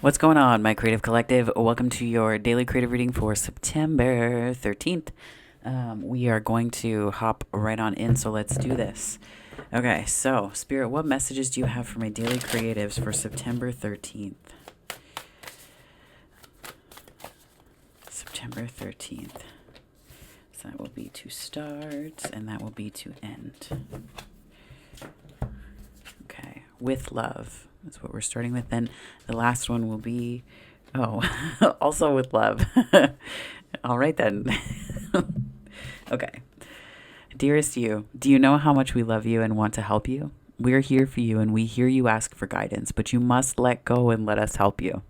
What's going on, my creative collective? Welcome to your daily creative reading for September 13th. We are going to hop right on in, so let's do this. Okay, so, Spirit, what messages do you have for my daily creatives for September 13th? September 13th. So that will be to start, and that will be to end. Okay, with love. That's what we're starting with. Then the last one will be, also with love. All right then. Okay. Dearest you, do you know how much we love you and want to help you? We're here for you and we hear you ask for guidance, but you must let go and let us help you.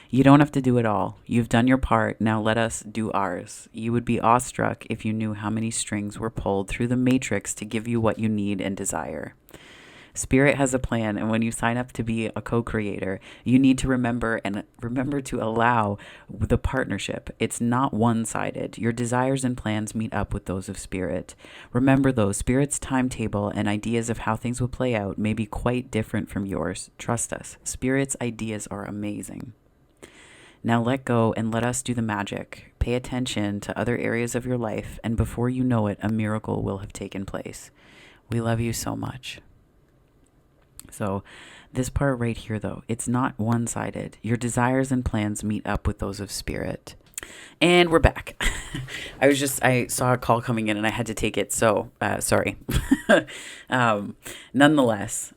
You don't have to do it all. You've done your part. Now let us do ours. You would be awestruck if you knew how many strings were pulled through the matrix to give you what you need and desire. Spirit has a plan, and when you sign up to be a co-creator, you need to remember to allow the partnership. It's not one-sided. Your desires and plans meet up with those of Spirit. Remember though, Spirit's timetable and ideas of how things will play out may be quite different from yours. Trust us. Spirit's ideas are amazing. Now let go and let us do the magic. Pay attention to other areas of your life, and before you know it, a miracle will have taken place. We love you so much. So this part right here, though, it's not one-sided. Your desires and plans meet up with those of Spirit. And we're back. I saw a call coming in and I had to take it. So, sorry. Nonetheless,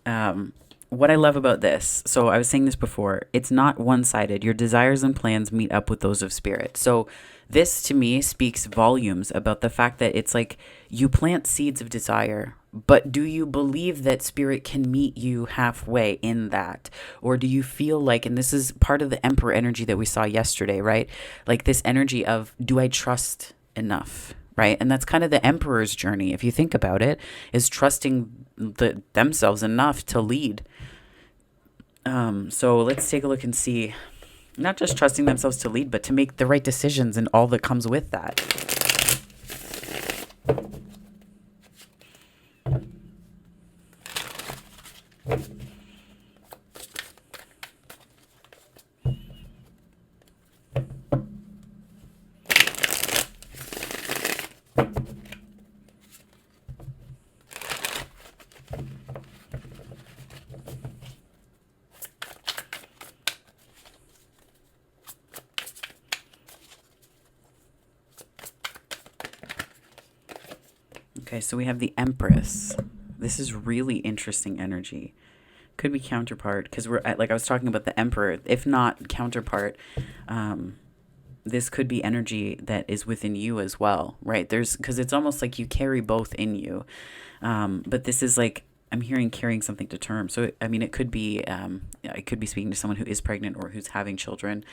what I love about this, so I was saying this before, it's not one-sided. Your desires and plans meet up with those of Spirit. So this to me speaks volumes about the fact that it's like you plant seeds of desire, but do you believe that Spirit can meet you halfway in that? Or do you feel like, and this is part of the Emperor energy that we saw yesterday, right? Like this energy of, do I trust enough? Right? And that's kind of the Emperor's journey, if you think about it, is trusting themselves enough to lead. So let's take a look and see, not just trusting themselves to lead, but to make the right decisions and all that comes with that. Okay, so we have the Empress. This is really interesting energy. Could be counterpart, because we're like I was talking about the Emperor. If not counterpart, this could be energy that is within you as well, right? Because it's almost like you carry both in you. But this is like, I'm hearing carrying something to term. So, I mean, it could be speaking to someone who is pregnant or who's having children.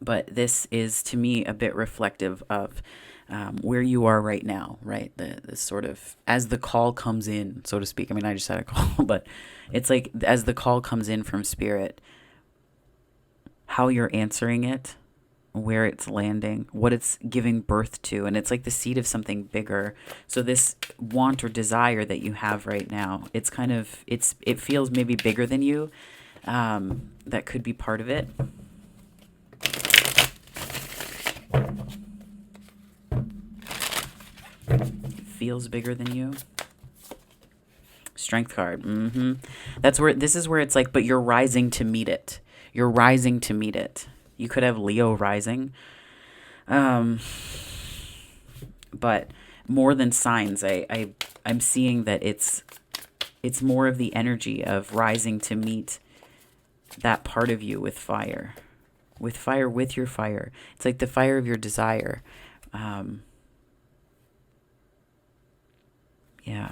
But this is, to me, a bit reflective of where you are right now, right? The sort of, as the call comes in, so to speak. I mean, I just had a call, but it's like as the call comes in from Spirit, how you're answering it, where it's landing, what it's giving birth to. And it's like the seed of something bigger. So this want or desire that you have right now, it's kind of, it feels maybe bigger than you. That could be part of it. It feels bigger than you. Strength card. This is where it's like, but you're rising to meet it. You're rising to meet it. You could have Leo rising. But more than signs, I'm seeing that it's more of the energy of rising to meet that part of you with fire. With your fire. It's like the fire of your desire. Yeah.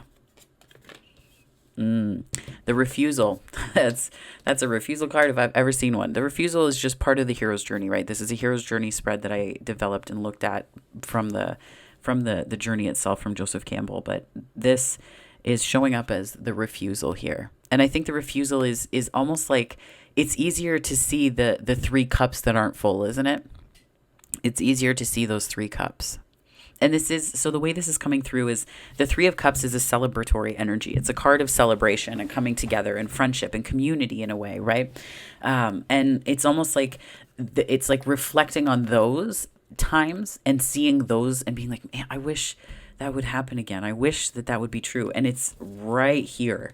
The refusal. That's a refusal card if I've ever seen one. The refusal is just part of the hero's journey, right? This is a hero's journey spread that I developed and looked at from the journey itself from Joseph Campbell. But this is showing up as the refusal here. And I think the refusal is almost like, it's easier to see the three cups that aren't full, isn't it? It's easier to see those three cups. And this is, so the way this is coming through is the Three of Cups is a celebratory energy. It's a card of celebration and coming together and friendship and community in a way, right? And it's almost like it's like reflecting on those times and seeing those and being like, man, I wish that would happen again. I wish that that would be true. And it's right here,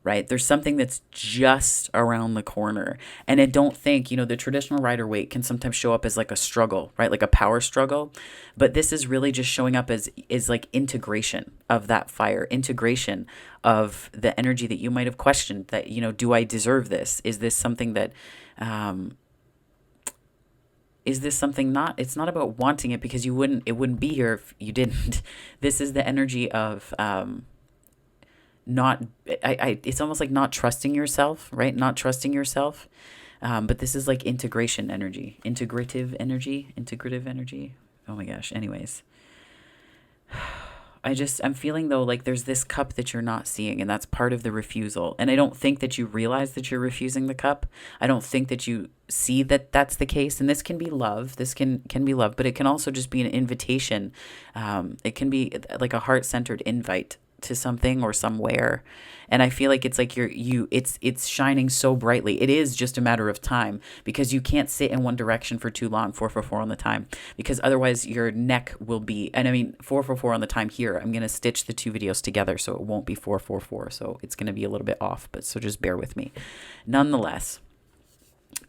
right? There's something that's just around the corner. And I don't think, the traditional Rider-Waite can sometimes show up as like a struggle, right? Like a power struggle. But this is really just showing up as is like integration of that fire, integration of the energy that you might have questioned that, do I deserve this? Is this something that, is this something not, it's not about wanting it because it wouldn't be here if you didn't. This is the energy of, not it's almost like not trusting yourself, right? Not trusting yourself. But this is like integration energy, integrative energy. Oh my gosh. Anyways, I'm feeling though, like there's this cup that you're not seeing, and that's part of the refusal. And I don't think that you realize that you're refusing the cup. I don't think that you see that that's the case. And this can be love. This can be love, but it can also just be an invitation. It can be like a heart-centered invite to something or somewhere. And I feel like it's like it's shining so brightly. It is just a matter of time, because you can't sit in one direction for too long, 444 on the time, because otherwise your neck will be, and I mean 444 on the time here, I'm going to stitch the two videos together so it won't be 444. So it's going to be a little bit off, but so just bear with me. Nonetheless,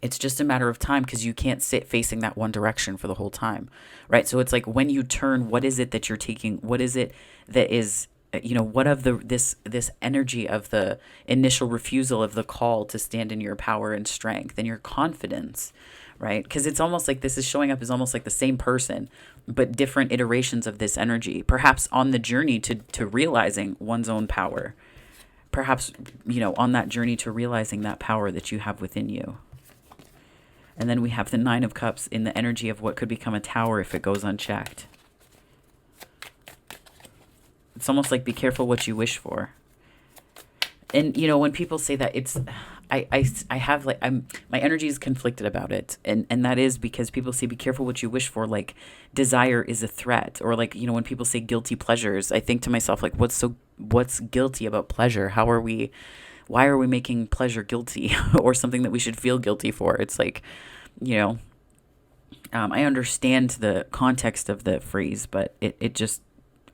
it's just a matter of time, because you can't sit facing that one direction for the whole time, right? So it's like when you turn, what is it that you're taking? What is it that is, what of this energy of the initial refusal of the call to stand in your power and strength and your confidence, right? Because it's almost like this is showing up as almost like the same person, but different iterations of this energy, perhaps on the journey to realizing one's own power, perhaps, on that journey to realizing that power that you have within you. And then we have the Nine of Cups in the energy of what could become a tower if it goes unchecked. It's almost like be careful what you wish for. And when people say that, it's I have like my energy is conflicted about it, and that is because people say be careful what you wish for, like desire is a threat, or like when people say guilty pleasures, I think to myself like what's guilty about pleasure? Why are we making pleasure guilty or something that we should feel guilty for? It's like I understand the context of the phrase, but it just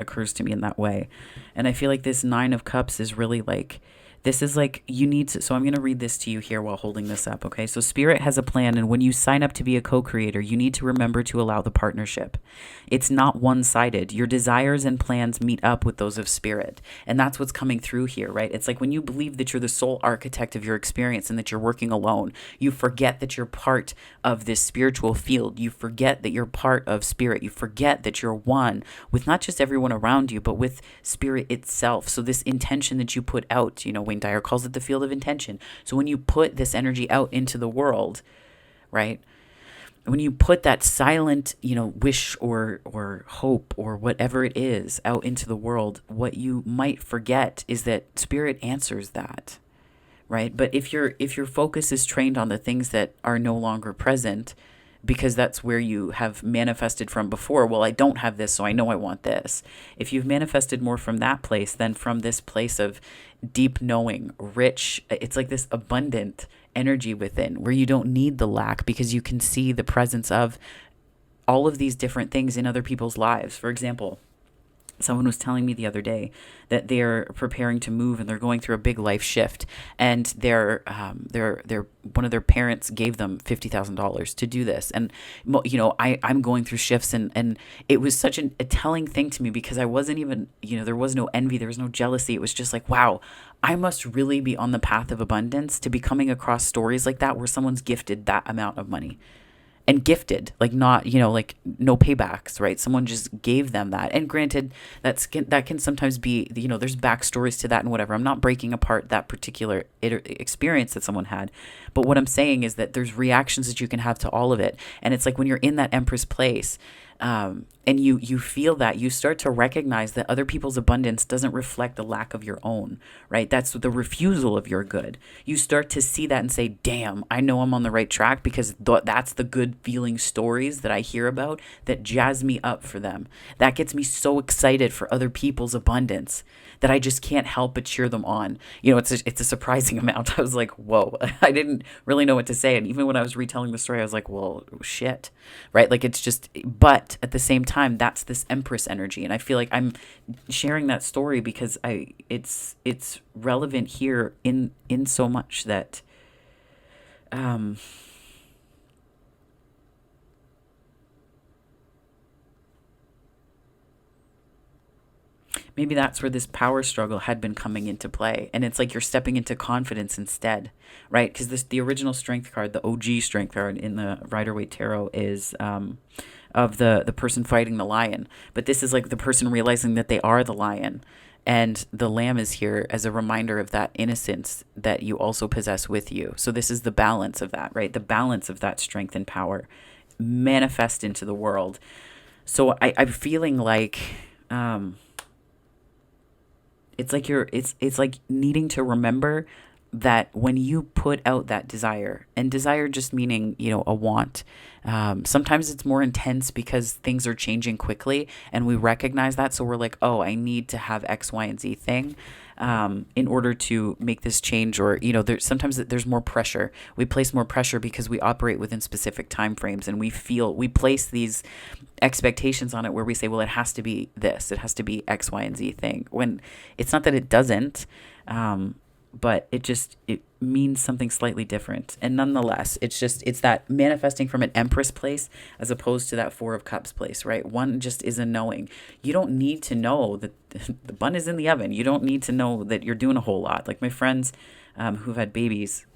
occurs to me in that way. And I feel like this Nine of Cups is really like, this is like you need to, so I'm going to read this to you here while holding this up, okay? So Spirit has a plan, and when you sign up to be a co-creator, you need to remember to allow the partnership. It's not one-sided. Your desires and plans meet up with those of Spirit, and that's what's coming through here, right? It's like when you believe that you're the sole architect of your experience and that you're working alone, you forget that you're part of this spiritual field. You forget that you're part of Spirit. You forget that you're one with not just everyone around you, but with Spirit itself. So this intention that you put out, Wayne Dyer calls it the field of intention. So when you put this energy out into the world, right? When you put that silent, wish or hope or whatever it is out into the world, what you might forget is that Spirit answers that, right? But if your focus is trained on the things that are no longer present, because that's where you have manifested from before. Well, I don't have this, so I know I want this. If you've manifested more from that place than from this place of deep knowing, rich, it's like this abundant energy within where you don't need the lack, because you can see the presence of all of these different things in other people's lives. For example, someone was telling me the other day that they're preparing to move and they're going through a big life shift, and their one of their parents gave them $50,000 to do this. And I'm going through shifts, and it was such a telling thing to me, because I wasn't even, there was no envy, there was no jealousy. It was just like, wow, I must really be on the path of abundance to be coming across stories like that where someone's gifted that amount of money. And gifted, like not, like no paybacks, right? Someone just gave them that. And granted, that can sometimes be, there's backstories to that and whatever. I'm not breaking apart that particular experience that someone had. But what I'm saying is that there's reactions that you can have to all of it. And it's like when you're in that Empress place, And you feel that, you start to recognize that other people's abundance doesn't reflect the lack of your own, right? That's the refusal of your good. You start to see that and say, damn, I know I'm on the right track, because that's the good feeling stories that I hear about that jazz me up for them. That gets me so excited for other people's abundance that I just can't help but cheer them on. It's a surprising amount. I was like, whoa, I didn't really know what to say. And even when I was retelling the story, I was like, well, shit, right? Like, it's just, but at the same time, that's this Empress energy. And I feel like I'm sharing that story because it's relevant here in so much that, um, maybe that's where this power struggle had been coming into play. And it's like you're stepping into confidence instead, right? Because the original strength card, the OG strength card in the Rider Waite Tarot, is of the person fighting the lion. But this is like the person realizing that they are the lion. And the lamb is here as a reminder of that innocence that you also possess with you. So this is the balance of that, right? The balance of that strength and power manifest into the world. So I'm feeling like, it's like it's like needing to remember that when you put out that desire, and desire just meaning, a want, sometimes it's more intense because things are changing quickly and we recognize that. So we're like, oh, I need to have X, Y, and Z thing in order to make this change. Or, sometimes there's more pressure. We place more pressure because we operate within specific time frames, and we place these expectations on it where we say, well, it has to be this, it has to be X, Y, and Z thing, when it's not that it doesn't. But it means something slightly different. And nonetheless, it's that manifesting from an Empress place as opposed to that Four of Cups place, right? One just is a knowing. You don't need to know that the bun is in the oven. You don't need to know that you're doing a whole lot. Like my friends who've had babies,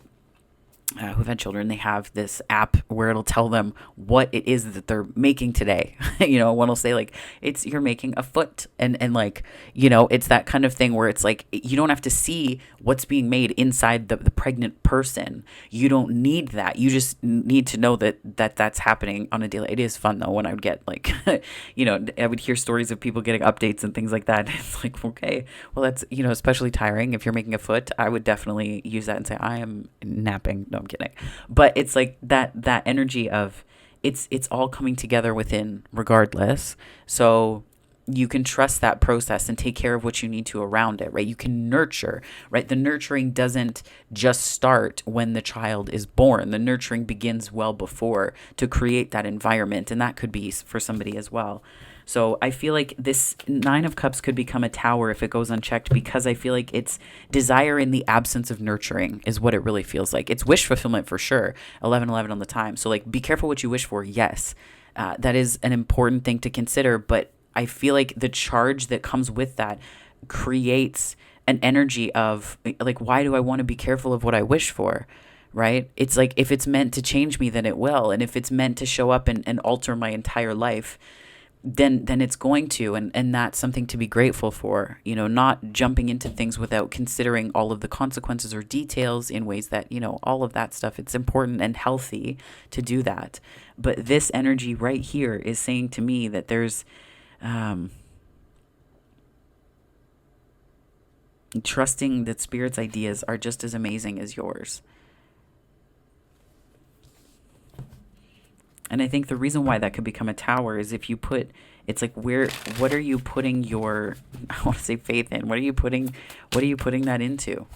who've had children, they have this app where it'll tell them what it is that they're making today. One will say like, you're making a foot, and like, it's that kind of thing where it's like, you don't have to see what's being made inside the pregnant person. You don't need that. You just need to know that's happening on a daily. It is fun though, when I would get like, I would hear stories of people getting updates and things like that. It's like, okay, well, that's, especially tiring. If you're making a foot, I would definitely use that and say, I am napping. No, I'm kidding. But it's like that energy of it's all coming together within regardless. So you can trust that process and take care of what you need to around it, right? You can nurture, right? The nurturing doesn't just start when the child is born. The nurturing begins well before, to create that environment. And that could be for somebody as well. So I feel like this Nine of Cups could become a tower if it goes unchecked, because I feel like it's desire in the absence of nurturing is what it really feels like. It's wish fulfillment for sure. 11:11 on the time. So like, be careful what you wish for. Yes, that is an important thing to consider. But I feel like the charge that comes with that creates an energy of like, why do I want to be careful of what I wish for? Right? It's like, if it's meant to change me, then it will. And if it's meant to show up and alter my entire life, then it's going to, and that's something to be grateful for, not jumping into things without considering all of the consequences or details in ways that, all of that stuff, it's important and healthy to do that. But this energy right here is saying to me that there's, trusting that Spirit's ideas are just as amazing as yours. And I think the reason why that could become a tower is if you it's like, what are you putting your, I want to say faith in? What are you putting that into?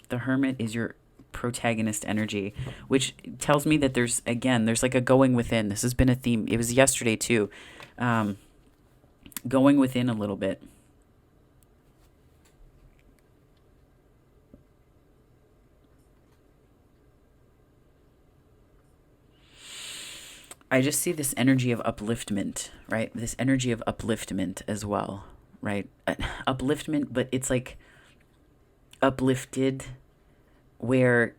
The Hermit is your protagonist energy, which tells me that there's like a going within. This has been a theme. It was yesterday too. Going within a little bit. I just see this energy of upliftment, right? This energy of upliftment as well, right? Upliftment, but it's like uplifted, where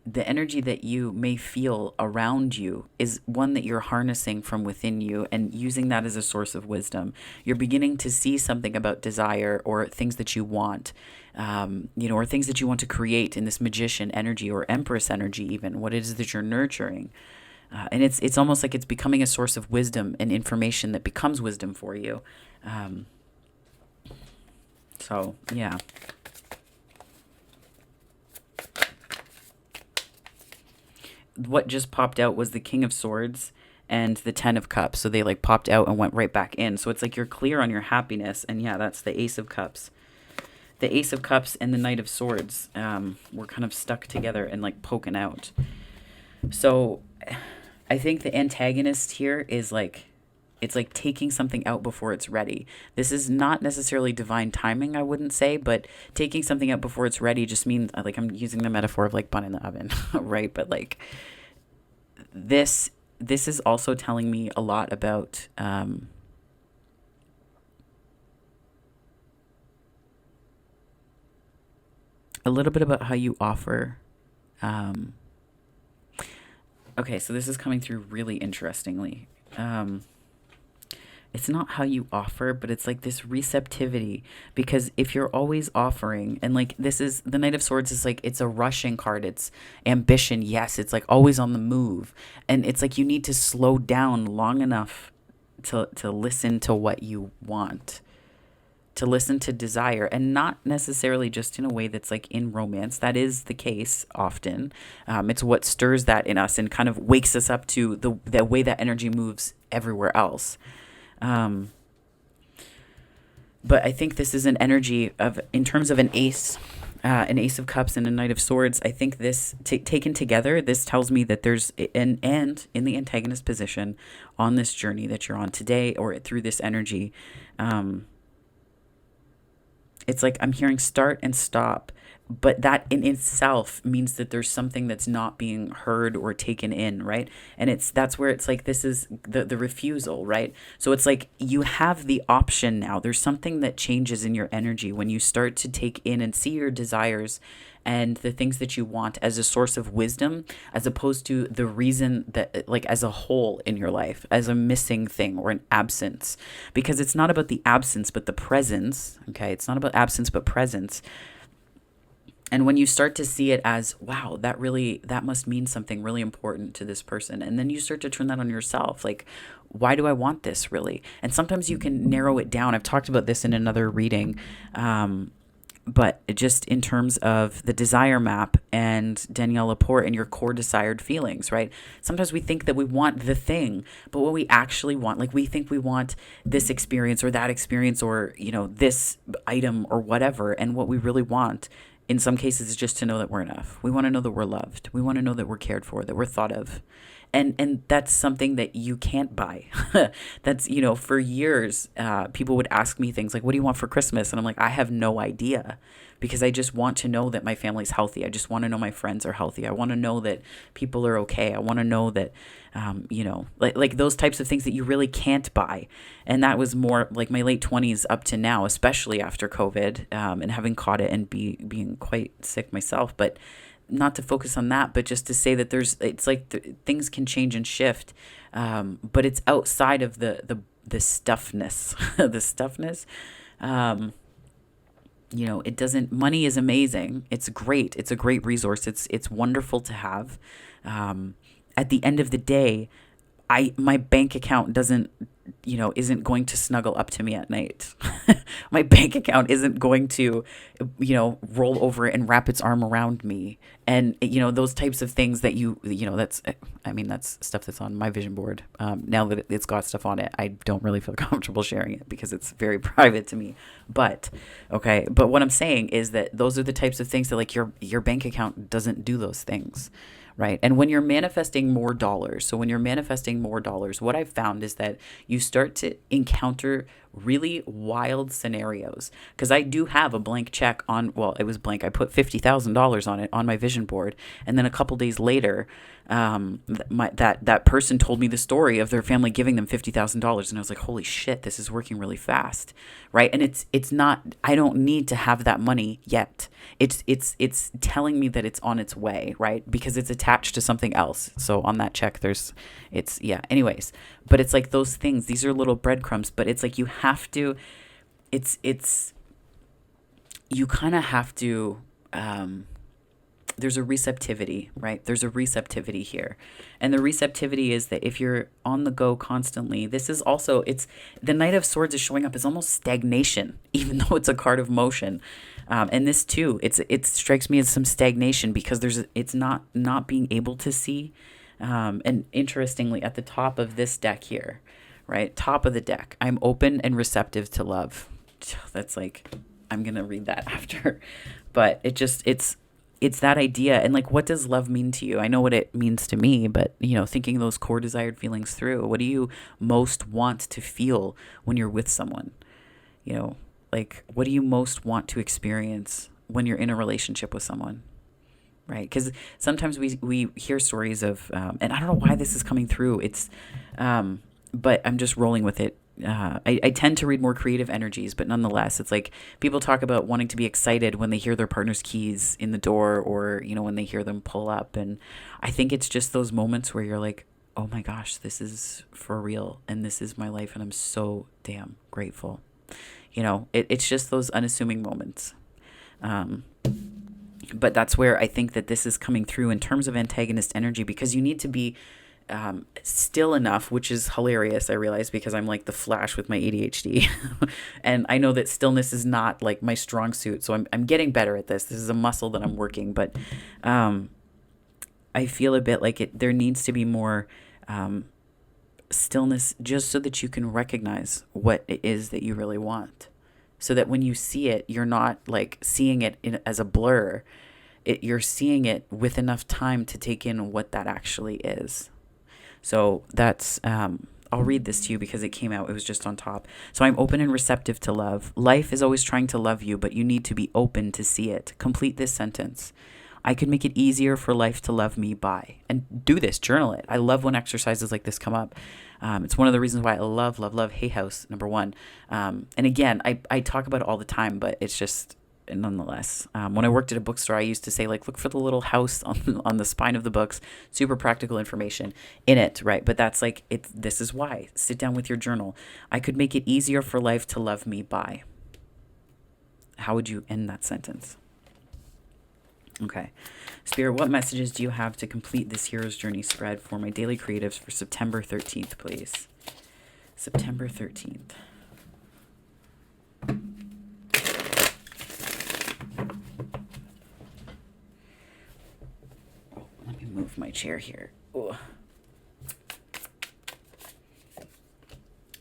the energy that you may feel around you is one that you're harnessing from within you and using that as a source of wisdom. You're beginning to see something about desire or things that you want, or things that you want to create in this magician energy or empress energy, even what it is that you're nurturing. And it's almost like it's becoming a source of wisdom and information that becomes wisdom for you. Um, so, yeah. What just popped out was the King of Swords and the Ten of Cups. So they like popped out and went right back in. So it's like you're clear on your happiness. And yeah, that's the Ace of Cups. The Ace of Cups and the Knight of Swords were kind of stuck together and like poking out. So I think the antagonist here is like, it's like taking something out before it's ready. This is not necessarily divine timing, I wouldn't say, but taking something out before it's ready just means, like, I'm using the metaphor of like bun in the oven, right? But like this is also telling me a lot about a little bit about how you offer. Okay, so this is coming through really interestingly. It's not how you offer, but it's like this receptivity. Because if you're always offering, and like this is the Knight of Swords is like, it's a rushing card. It's ambition. Yes, it's like always on the move. And it's like you need to slow down long enough to listen to what you want, to listen to desire, and not necessarily just in a way that's like in romance. That is the case often. It's what stirs that in us and kind of wakes us up to the way that energy moves everywhere else. But I think this is an energy of, in terms of an ace of cups and a Knight of Swords. I think this taken together, this tells me that there's and in the antagonist position on this journey that you're on today or through this energy. It's like I'm hearing start and stop, but that in itself means that there's something that's not being heard or taken in, right? And that's where it's like this is the refusal, right? So it's like you have the option now. There's something that changes in your energy when you start to take in and see your desires and the things that you want as a source of wisdom, as opposed to the reason that, like, as a whole in your life, as a missing thing or an absence. Because it's not about the absence, but the presence, okay? It's not about absence, but presence. And when you start to see it as, wow, that must mean something really important to this person. And then you start to turn that on yourself. Like, why do I want this really? And sometimes you can narrow it down. I've talked about this in another reading. But just in terms of the desire map and Danielle Laporte and your core desired feelings, right? Sometimes we think that we want the thing, but what we actually want, like we think we want this experience or that experience or, this item or whatever. And what we really want in some cases is just to know that we're enough. We want to know that we're loved. We want to know that we're cared for, that we're thought of. And that's something that you can't buy. That's, for years, people would ask me things like, what do you want for Christmas? And I'm like, I have no idea, because I just want to know that my family's healthy. I just want to know my friends are healthy. I want to know that people are okay. I want to know that, like those types of things that you really can't buy. And that was more like my late 20s up to now, especially after COVID, and having caught it and being quite sick myself. But not to focus on that, but just to say that it's like things can change and shift, but it's outside of the stuffness, the stuffness. It doesn't. Money is amazing. It's great. It's a great resource. It's wonderful to have. At the end of the day, my bank account isn't going to snuggle up to me at night. My bank account isn't going to, roll over and wrap its arm around me. And, those types of things that that's stuff that's on my vision board. Now that it's got stuff on it, I don't really feel comfortable sharing it because it's very private to me. But what I'm saying is that those are the types of things that, like, your bank account doesn't do those things. Right. And when you're manifesting more dollars, what I've found is that you start to encounter really wild scenarios. Because I do have a blank check on, well, it was blank. I put $50,000 on it on my vision board. And then a couple days later, that person told me the story of their family giving them $50,000. And I was like, holy shit, this is working really fast. Right. And it's not, I don't need to have that money yet. It's telling me that it's on its way, right? Because it's attached to something else. So on that check, anyways, but it's like those things, these are little breadcrumbs, but it's like you have to, you kind of have to, there's a receptivity, right? There's a receptivity here. And the receptivity is that if you're on the go constantly, this is also, it's the Knight of Swords is showing up as almost stagnation, even though it's a card of motion. And this too, it strikes me as some stagnation because it's not being able to see. And interestingly, at the top of this deck here, right? Top of the deck, I'm open and receptive to love. That's like, I'm going to read that after, but it's that idea. And like, what does love mean to you? I know what it means to me, but thinking those core desired feelings through, what do you most want to feel when you're with someone? Like, what do you most want to experience when you're in a relationship with someone? Right? Because sometimes we hear stories of, and I don't know why this is coming through. But I'm just rolling with it. I tend to read more creative energies, but nonetheless, it's like people talk about wanting to be excited when they hear their partner's keys in the door or, when they hear them pull up. And I think it's just those moments where you're like, oh my gosh, this is for real. And this is my life. And I'm so damn grateful. It's just those unassuming moments. But that's where I think that this is coming through in terms of antagonist energy, because you need to be still enough, which is hilarious, I realize, because I'm like the Flash with my ADHD. And I know that stillness is not like my strong suit. So I'm getting better at this. This is a muscle that I'm working. But I feel a bit like there needs to be more stillness, just so that you can recognize what it is that you really want. So that when you see it, you're not like seeing it as a blur. You're seeing it with enough time to take in what that actually is. So that's, I'll read this to you because it came out. It was just on top. So I'm open and receptive to love. Life is always trying to love you, but you need to be open to see it. Complete this sentence. I could make it easier for life to love me by. And do this, journal it. I love when exercises like this come up. It's one of the reasons why I love Hay House, number one. And again, I talk about it all the time, but it's just, nonetheless. When I worked at a bookstore, I used to say, like, look for the little house on the spine of the books, super practical information in it, right? But that's like, this is why. Sit down with your journal. I could make it easier for life to love me by. How would you end that sentence? Okay. Spirit, what messages do you have to complete this hero's journey spread for my daily creatives for September 13th, please? September 13th. Let me move my chair here. Ooh.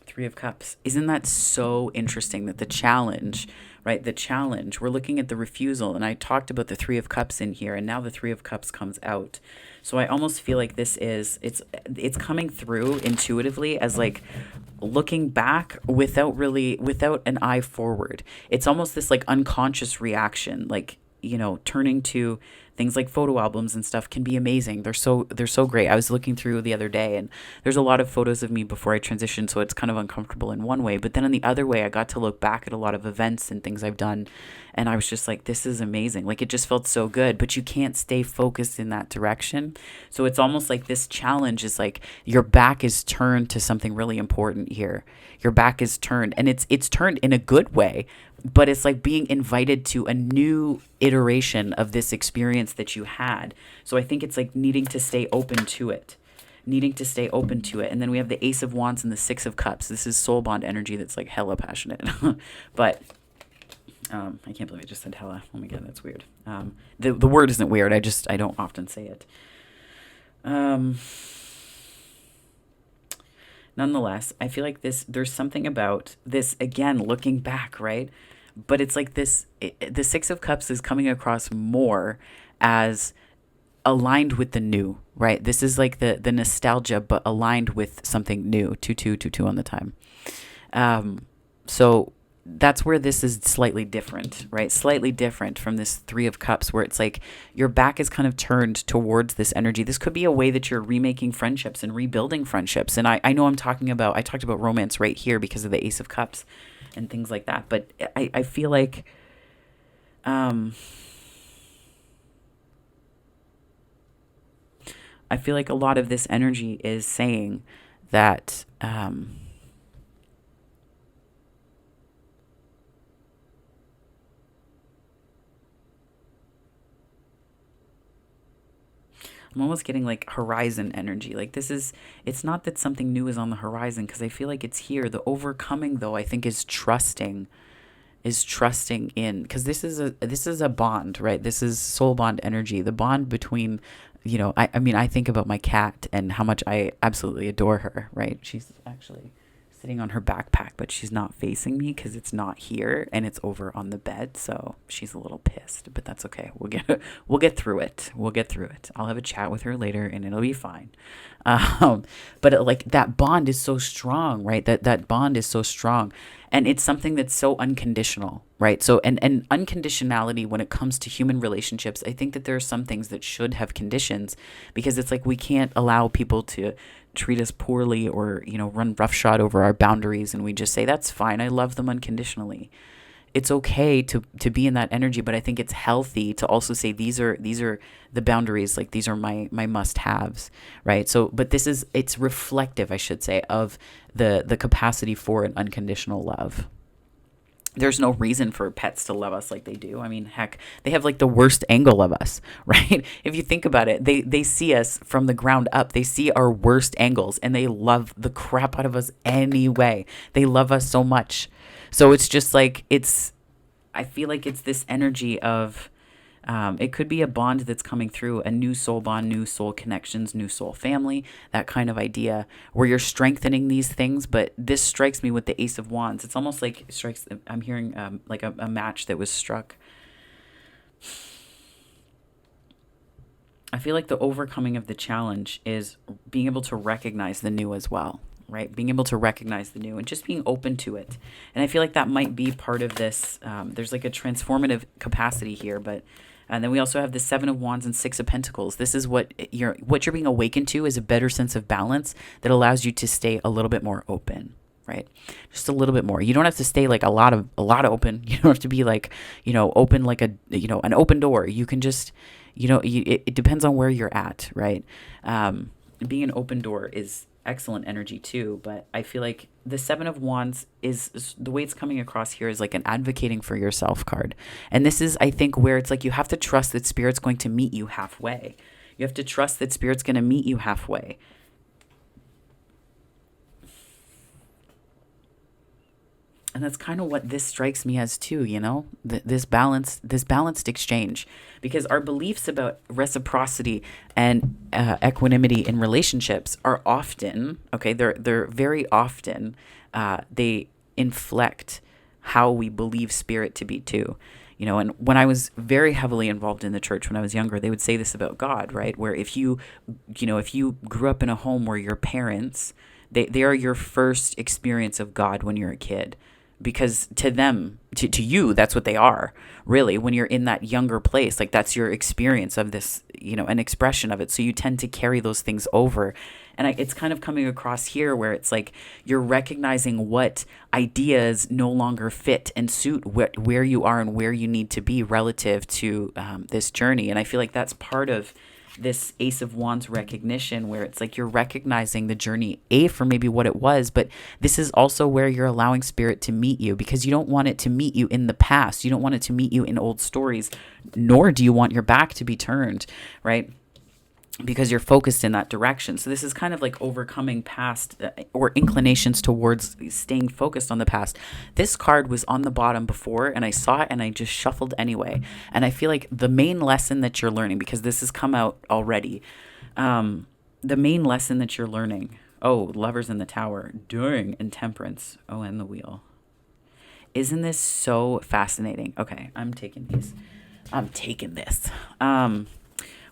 Three of Cups. Isn't that so interesting that the challenge, right? The challenge, we're looking at the refusal, and I talked about the Three of Cups in here, and now the Three of Cups comes out. So I almost feel like this is, it's coming through intuitively as like looking back without an eye forward. It's almost this like unconscious reaction, like, turning to things like photo albums and stuff can be amazing. They're so great. I was looking through the other day, and there's a lot of photos of me before I transitioned, so it's kind of uncomfortable in one way. But then on the other way, I got to look back at a lot of events and things I've done, and I was just like, this is amazing. Like, it just felt so good, but you can't stay focused in that direction. So it's almost like this challenge is like your back is turned to something really important here. Your back is turned, and it's turned in a good way, but it's like being invited to a new iteration of this experience that you had. So I think it's like needing to stay open to it. And then we have the Ace of Wands and the Six of Cups. This is soul bond energy that's like hella passionate. But I can't believe I just said hella. Oh my God, that's weird. The word isn't weird. I don't often say it. Nonetheless, I feel like there's something about this, again, looking back, right? But it's like the Six of Cups is coming across more as aligned with the new, right? This is like the nostalgia, but aligned with something new. 2-2 on the time. So that's where this is slightly different, right? Slightly different from this Three of Cups, where it's like your back is kind of turned towards this energy. This could be a way that you're remaking friendships and rebuilding friendships. And I know I talked about romance right here because of the Ace of Cups and things like that. But I feel like, um, a lot of this energy is saying that, I'm almost getting like horizon energy. Like it's not that something new is on the horizon because I feel like it's here. The overcoming, though, I think is trusting in, because this is a bond, right? This is soul bond energy, the bond between, I mean, I think about my cat and how much I absolutely adore her, right? She's actually sitting on her backpack, but she's not facing me because it's not here and it's over on the bed. So she's a little pissed, but that's okay. We'll get through it. We'll get through it. I'll have a chat with her later and it'll be fine. But like that bond is so strong, right? That bond is so strong, and it's something that's so unconditional, right? So and unconditionality when it comes to human relationships, I think that there are some things that should have conditions, because it's like we can't allow people to treat us poorly or run roughshod over our boundaries, and we just say that's fine, I love them unconditionally. It's okay to be in that energy, but I think it's healthy to also say these are the boundaries, like these are my must-haves, right? So but it's reflective, I should say, of the capacity for an unconditional love. There's no reason for pets to love us like they do. I mean, heck, they have like the worst angle of us, right? If you think about it, they see us from the ground up. They see our worst angles and they love the crap out of us anyway. They love us so much. So it's just like, I feel like it's this energy of, it could be a bond that's coming through, a new soul bond, new soul connections, new soul family, that kind of idea where you're strengthening these things. But this strikes me with the Ace of Wands. It's almost like I'm hearing like a match that was struck. I feel like the overcoming of the challenge is being able to recognize the new as well, right? Being able to recognize the new and just being open to it. And I feel like that might be part of this. There's like a transformative capacity here, but and then we also have the Seven of Wands and Six of Pentacles. This is what you're being awakened to, is a better sense of balance that allows you to stay a little bit more open, right? Just a little bit more. You don't have to stay like a lot of open. You don't have to be like, open like an open door. You can just, it depends on where you're at, right? Being an open door is excellent energy too, but I feel like the Seven of Wands is the way it's coming across here is like an advocating for yourself card. And this is, I think, where it's like you have to trust that Spirit's going to meet you halfway. You have to trust that Spirit's going to meet you halfway. And that's kind of what this strikes me as too, this balanced exchange, because our beliefs about reciprocity and equanimity in relationships are often, okay, they're very often, they inflect how we believe Spirit to be too. And when I was very heavily involved in the church when I was younger, they would say this about God, right? Where if you grew up in a home where your parents, they are your first experience of God when you're a kid. Because to them, to you, that's what they are, really. When you're in that younger place, like that's your experience of this, an expression of it. So you tend to carry those things over. And it's kind of coming across here where it's like you're recognizing what ideas no longer fit and suit where you are and where you need to be relative to this journey. And I feel like that's part of this Ace of Wands recognition, where it's like you're recognizing the journey for maybe what it was, but this is also where you're allowing Spirit to meet you, because you don't want it to meet you in the past. You don't want it to meet you in old stories, nor do you want your back to be turned, right? Because you're focused in that direction. So this is kind of like overcoming past or inclinations towards staying focused on the past. This card was on the bottom before and I saw it and I just shuffled anyway. And I feel like the main lesson that you're learning, because this has come out already, the main lesson that you're learning, Lovers in the Tower, during Intemperance, and the Wheel. Isn't this so fascinating? Okay, I'm taking this.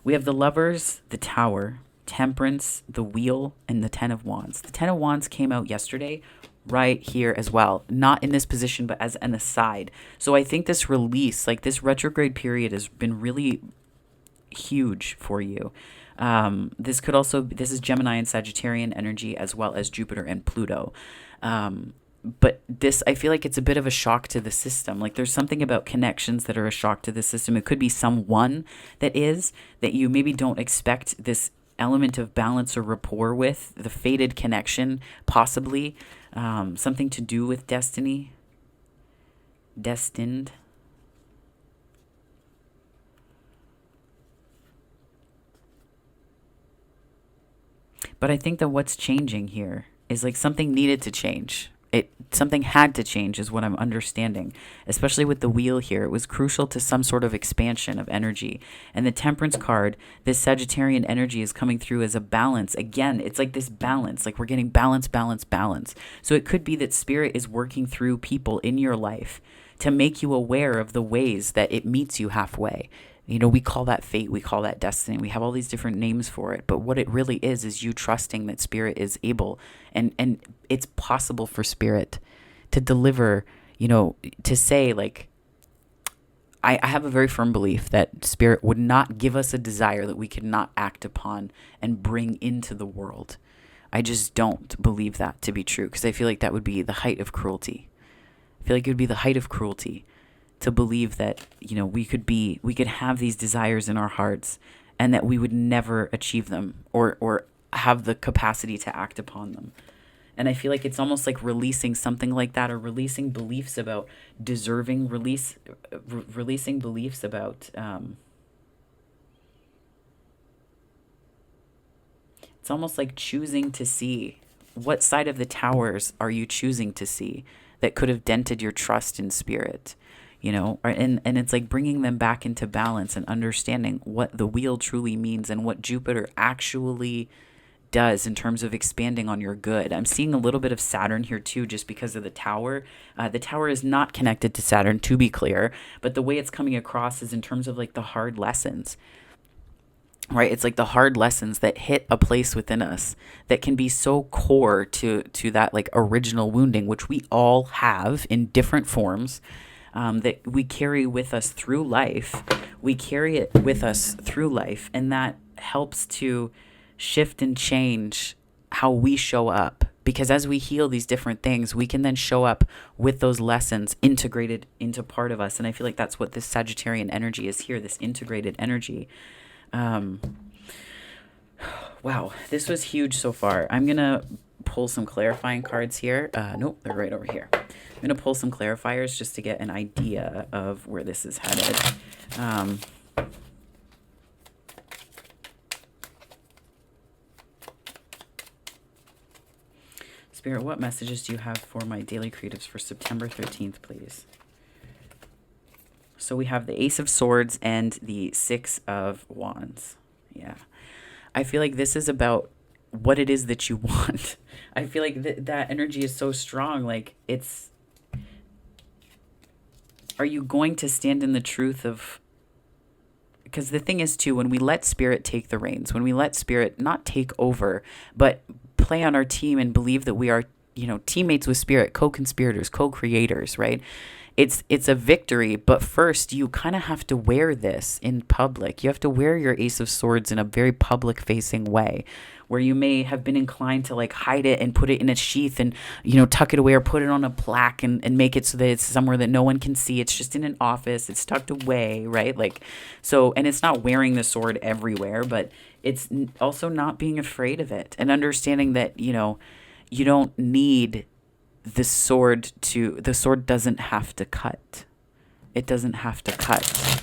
We have the Lovers, the Tower, Temperance, the Wheel, and the Ten of Wands. The Ten of Wands came out yesterday. right here as well. Not in this position, but as an aside. So I think this release, like this retrograde period, has been really huge for you. This could also, this is Gemini and Sagittarian energy as well as Jupiter and Pluto. But this, I feel like it's a bit of a shock to the system. Like there's something about connections that are a shock to the system. It could be someone that you maybe don't expect this element of balance or rapport with, the fated connection, possibly. Something to do with destiny, destined. But I think that what's changing here is like something needed to change. Something had to change is what I'm understanding, especially with the wheel here. It was crucial to some sort of expansion of energy. And the Temperance card, this Sagittarian energy is coming through as a balance. Again, it's like this balance, like we're getting balance, balance, balance. So it could be that Spirit is working through people in your life to make you aware of the ways that it meets you halfway. You know, we call that fate, we call that destiny. We have all these different names for it. But what it really is you trusting that Spirit is able and it's possible for Spirit to deliver, you know, to say like, I have a very firm belief that Spirit would not give us a desire that we could not act upon and bring into the world. I just don't believe that to be true because I feel like that would be the height of cruelty. I feel like it would be the height of cruelty to believe that, you know, we could have these desires in our hearts and that we would never achieve them or have the capacity to act upon them. And I feel like it's almost like releasing something like that, or releasing beliefs about deserving, releasing beliefs about, it's almost like choosing to see. What side of the towers are you choosing to see that could have dented your trust in Spirit? You know, and it's like bringing them back into balance and understanding what the wheel truly means and what Jupiter actually does in terms of expanding on your good. I'm seeing a little bit of Saturn here too, just because of the tower. The tower is not connected to Saturn, to be clear, but the way it's coming across is in terms of like the hard lessons, right? It's like the hard lessons that hit a place within us that can be so core to that like original wounding, which we all have in different forms. That we carry with us through life. We carry it with us through life, and that helps to shift and change how we show up. Because as we heal these different things, we can then show up with those lessons integrated into part of us. And I feel like that's what this Sagittarian energy is here, this integrated energy. Wow, this was huge so far. I'm going to pull some clarifying cards here. Nope, they're right over here. I'm going to pull some clarifiers just to get an idea of where this is headed. Spirit, what messages do you have for my daily creatives for September 13th, please? So we have the Ace of Swords and the Six of Wands. Yeah. I feel like this is about what it is that you want. I feel like that energy is so strong. Like are you going to stand in the truth of, because the thing is too, when we let Spirit take the reins, when we let Spirit not take over, but play on our team and believe that we are, you know, teammates with Spirit, co-conspirators, co-creators, right? It's a victory, but first you kind of have to wear this in public. You have to wear your Ace of Swords in a very public facing way, where you may have been inclined to like hide it and put it in a sheath and, you know, tuck it away or put it on a plaque and make it so that it's somewhere that no one can see. It's just in an office. It's tucked away, right? Like, so, and it's not wearing the sword everywhere, but it's also not being afraid of it and understanding that, you know, you don't need the sword doesn't have to cut. It doesn't have to cut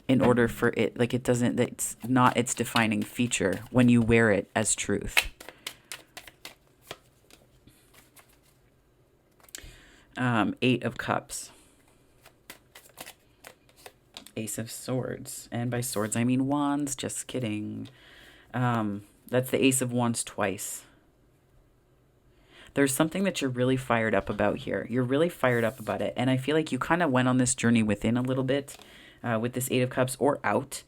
in order for it, like it doesn't, it's not its defining feature when you wear it as truth. Eight of Cups. Ace of Swords. And by swords, I mean wands. Just kidding. That's the Ace of Wands twice. There's something that you're really fired up about here. You're really fired up about it. And I feel like you kind of went on this journey within a little bit with this Eight of Cups or out.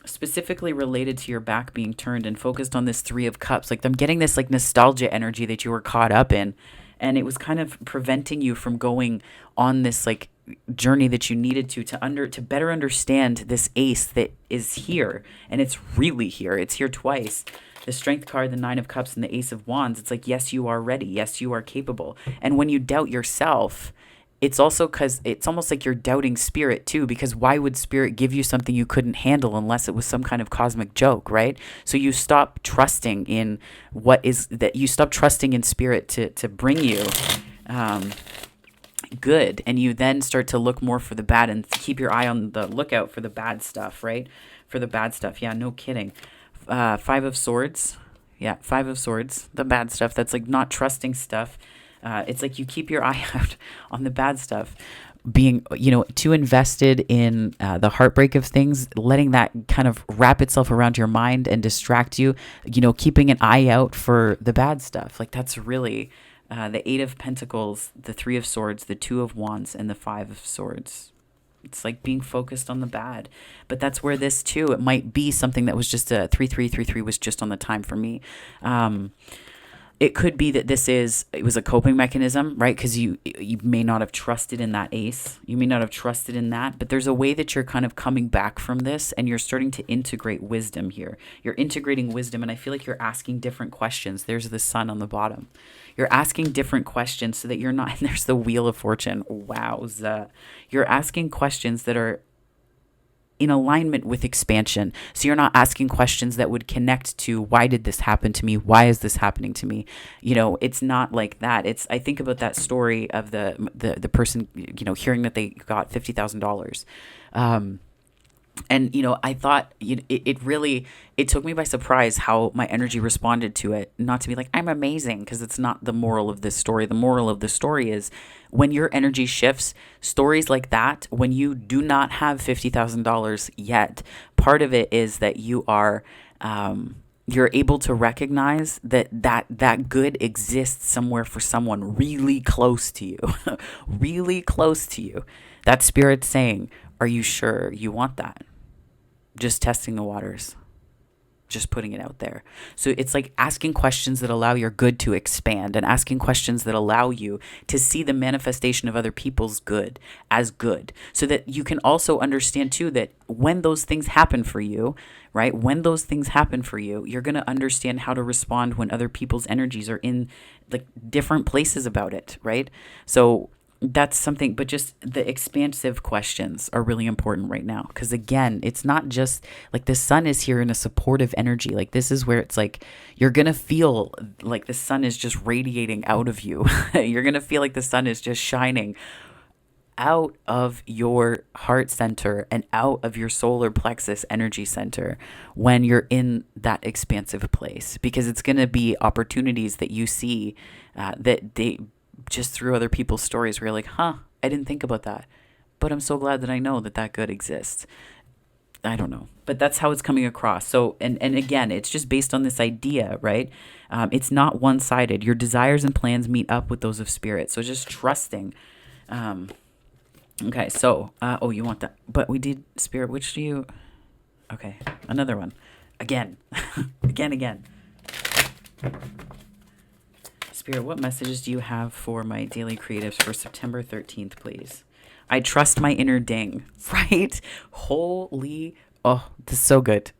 specifically related to your back being turned and focused on this Three of Cups. Like I'm getting this like nostalgia energy that you were caught up in, and it was kind of preventing you from going on this like journey that you needed to better understand this ace that is here, and it's really here. It's here twice. The Strength card, the Nine of Cups, and the Ace of Wands. It's like, yes, you are ready. Yes, you are capable. And when you doubt yourself, it's also because it's almost like you're doubting spirit too, because why would spirit give you something you couldn't handle unless it was some kind of cosmic joke, right? So you stop trusting in you stop trusting in spirit to bring you good, and you then start to look more for the bad and keep your eye on the lookout for the bad stuff, right? For the bad stuff. Yeah, no kidding. Five of Swords. Yeah, Five of Swords. The bad stuff. That's like not trusting stuff. It's like you keep your eye out on the bad stuff, being, too invested in the heartbreak of things, letting that kind of wrap itself around your mind and distract you, keeping an eye out for the bad stuff. Like that's really the Eight of Pentacles, the Three of Swords, the Two of Wands, and the Five of Swords. It's like being focused on the bad. But that's where this too, it might be something that was just a 3-3-3-3 was just on the time for me. It could be that it was a coping mechanism, right? Because you may not have trusted in that ace. You may not have trusted in that, but there's a way that you're kind of coming back from this, and you're starting to integrate wisdom here. You're integrating wisdom, and I feel like you're asking different questions. There's the sun on the bottom. You're asking different questions so that you're not, and there's the Wheel of Fortune. Wowza. You're asking questions that are in alignment with expansion. So you're not asking questions that would connect to, why did this happen to me? Why is this happening to me? It's not like that. I think about that story of the person, hearing that they got $50,000. And, I thought it took me by surprise how my energy responded to it. Not to be like, I'm amazing, because it's not the moral of this story. The moral of the story is when your energy shifts, stories like that, when you do not have $50,000 yet, part of it is that you are, you're able to recognize that good exists somewhere for someone really close to you, really close to you. That spirit's saying, are you sure you want that? Just testing the waters. Just putting it out there. So it's like asking questions that allow your good to expand, and asking questions that allow you to see the manifestation of other people's good as good, so that you can also understand too that when those things happen for you, right? When those things happen for you, you're going to understand how to respond when other people's energies are in like different places about it, right? So that's something, but just the expansive questions are really important right now. Because again, it's not just like the sun is here in a supportive energy. Like this is where it's like, you're going to feel like the sun is just radiating out of you. You're going to feel like the sun is just shining out of your heart center and out of your solar plexus energy center when you're in that expansive place. Because it's going to be opportunities that you see that they just through other people's stories where you're like, I didn't think about that, but I'm so glad that I know that good exists. I don't know, but that's how it's coming across. So, and again, it's just based on this idea, right? It's not one-sided. Your desires and plans meet up with those of spirit. So just trusting. Okay. So, you want that, but we did spirit. Which do you, okay. Another one again, again. Spirit, what messages do you have for my daily creatives for September 13th, please? I trust my inner ding, right? Holy, this is so good.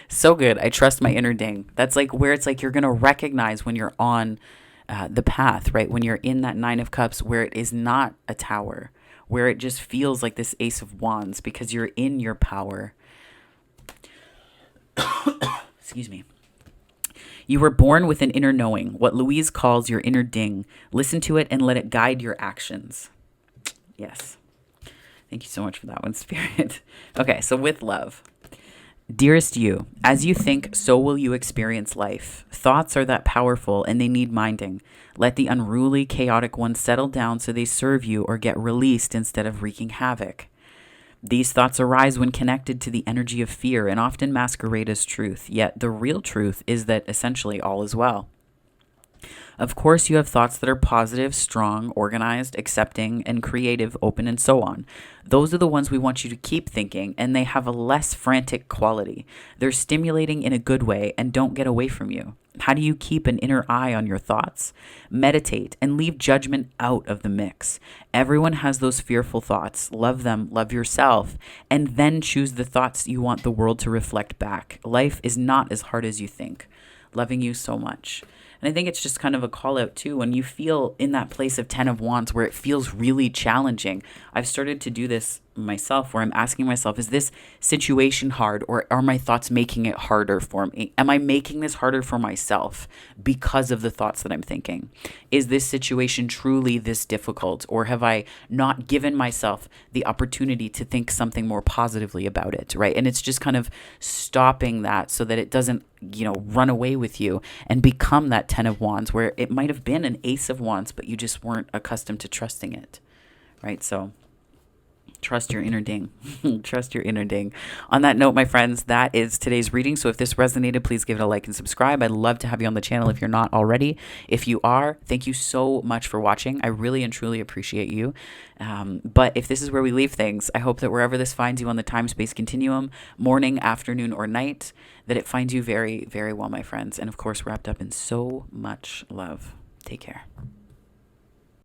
So good. I trust my inner ding. That's like where it's like you're going to recognize when you're on the path, right? When you're in that Nine of Cups where it is not a tower, where it just feels like this Ace of Wands because you're in your power. Excuse me. You were born with an inner knowing, what Louise calls your inner ding. Listen to it and let it guide your actions. Yes. Thank you so much for that one, Spirit. Okay, so with love. Dearest you, as you think, so will you experience life. Thoughts are that powerful and they need minding. Let the unruly, chaotic ones settle down so they serve you or get released instead of wreaking havoc. These thoughts arise when connected to the energy of fear and often masquerade as truth, yet the real truth is that essentially all is well. Of course, you have thoughts that are positive, strong, organized, accepting, and creative, open, and so on. Those are the ones we want you to keep thinking, and they have a less frantic quality. They're stimulating in a good way and don't get away from you. How do you keep an inner eye on your thoughts? Meditate and leave judgment out of the mix. Everyone has those fearful thoughts. Love them, love yourself, and then choose the thoughts you want the world to reflect back. Life is not as hard as you think. Loving you so much. And I think it's just kind of a call out too when you feel in that place of 10 of Wands where it feels really challenging. I've started to do this myself where I'm asking myself, is this situation hard or are my thoughts making it harder for me? Am I making this harder for myself because of the thoughts that I'm thinking? Is this situation truly this difficult or have I not given myself the opportunity to think something more positively about it, right? And it's just kind of stopping that so that it doesn't, run away with you and become that 10 of Wands where it might have been an Ace of Wands, but you just weren't accustomed to trusting it, right? So trust your inner ding. Trust your inner ding. On that note, my friends, that is today's reading. So if this resonated, please give it a like and subscribe. I'd love to have you on the channel if you're not already. If you are, thank you so much for watching. I really and truly appreciate you. But if this is where we leave things, I hope that wherever this finds you on the time-space continuum, morning, afternoon, or night, that it finds you very, very well, my friends. And of course, wrapped up in so much love. Take care.